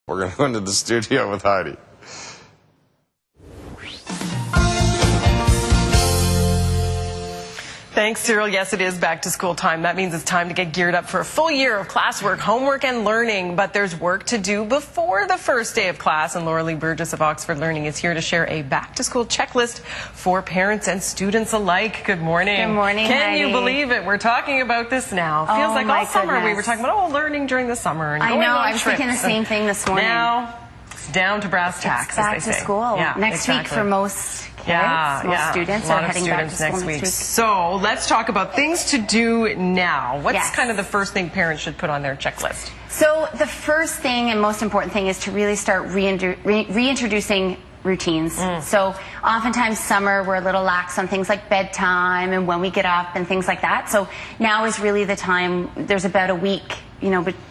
We're going to go into the studio with Heidi. Thanks, Cyril. Yes, it is back to school time. That means it's time to get geared up for a full year of classwork, homework, and learning. But there's work to do before the first day of class, and Laura Lee Burgess of Oxford Learning is here to share a back-to-school checklist for parents and students alike. Good morning. Good morning, Can Heidi. you believe it? We're talking about this now. Feels like all summer we were talking about learning during the summer and going on I was trips. thinking the same thing this morning. Now it's down to brass tacks, It's back as they say. to school next week for most kids, most students are heading back to school next week. So let's talk about things to do now. What's Yes. kind of the first thing parents should put on their checklist? So the first thing and most important thing is to really start reintroducing routines. So oftentimes summer we're a little lax on things like bedtime and when we get up and things like that. So now is really the time. There's about a week,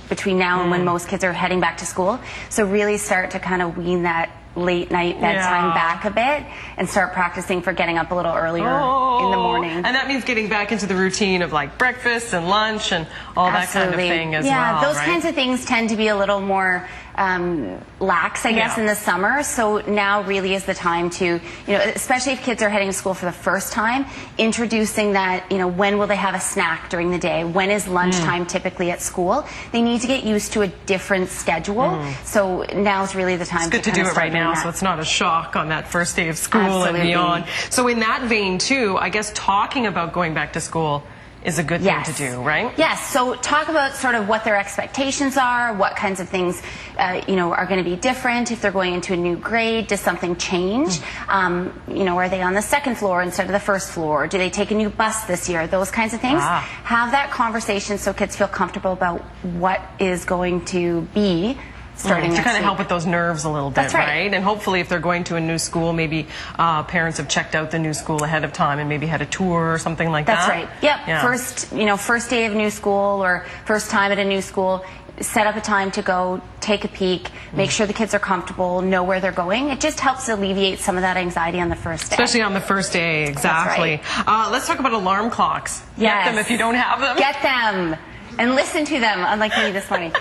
between now and when most kids are heading back to school. So really start to kind of wean that late night bedtime back a bit and start practicing for getting up a little earlier in the morning. And that means getting back into the routine of like breakfast and lunch and all that kind of thing as well. Yeah, those right? kinds of things tend to be a little more lax, I guess, in the summer. So now really is the time to, especially if kids are heading to school for the first time, introducing that, when will they have a snack during the day? When is lunchtime typically at school? They need to get used to a different schedule. So now's really the time it's good to do it right now, so it's not a shock on that first day of school and beyond. So in that vein, too, I guess talking about going back to school is a good thing to do, right? Yes. So talk about sort of what their expectations are, what kinds of things, are going to be different. If they're going into a new grade, does something change? Are they on the second floor instead of the first floor? Do they take a new bus this year? Those kinds of things. Have that conversation so kids feel comfortable about what is going to be starting to next kind of week. help with those nerves a little bit, That's right. And hopefully if they're going to a new school, maybe parents have checked out the new school ahead of time and maybe had a tour or something like that. That's right. Yep. Yeah. First day of new school or first time at a new school, set up a time to go take a peek, make sure the kids are comfortable, know where they're going. It just helps alleviate some of that anxiety on the first day. Especially on the first day, exactly. That's right. Let's talk about alarm clocks. Yes. Get them if you don't have them. Get them. And listen to them, unlike me this morning.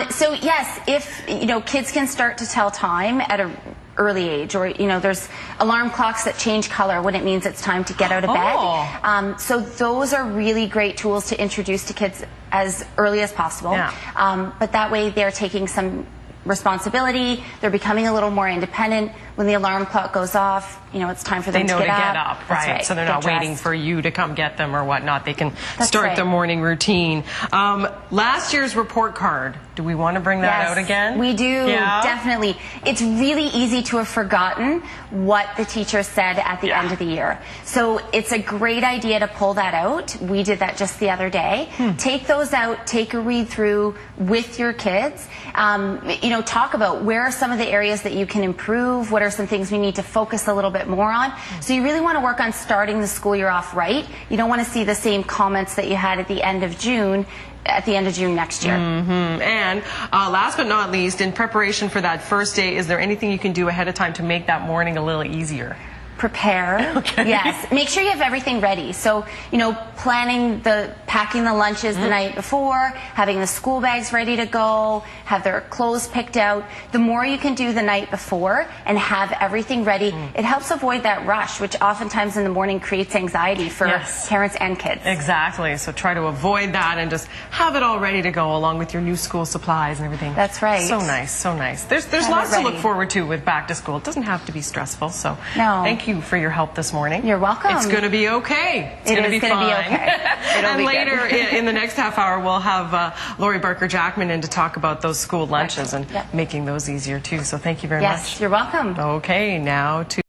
So yes, if kids can start to tell time at an early age, or there's alarm clocks that change color when it means it's time to get out of bed. So those are really great tools to introduce to kids as early as possible. But that way they're taking some responsibility. They're becoming a little more independent. When the alarm clock goes off, it's time for them to get up. Right? So they're not waiting for you to come get them or whatnot. They can start their morning routine. Last year's report card, do we want to bring that out again? We do, definitely. It's really easy to have forgotten what the teacher said at the end of the year. So it's a great idea to pull that out. We did that just the other day. Take those out, take a read through with your kids. Talk about where are some of the areas that you can improve, what are some things we need to focus a little bit more on. So you really want to work on starting the school year off right. You don't want to see the same comments that you had at the end of June next year. And last but not least, in preparation for that first day, is there anything you can do ahead of time to make that morning a little easier? Prepare. Yes. Make sure you have everything ready. So, packing the lunches the night before, having the school bags ready to go, have their clothes picked out. The more you can do the night before and have everything ready, it helps avoid that rush, which oftentimes in the morning creates anxiety for parents and kids. Exactly. So try to avoid that and just have it all ready to go along with your new school supplies and everything. That's right. So nice, so nice. There's lots to look forward to with back to school. It doesn't have to be stressful. So thank you for your help this morning. You're welcome. It's going to be okay. It's going to be fine. And later in the next half hour, we'll have Lori Barker-Jackman in to talk about those school lunches and making those easier too. So thank you very much. Yes, you're welcome. Okay, now to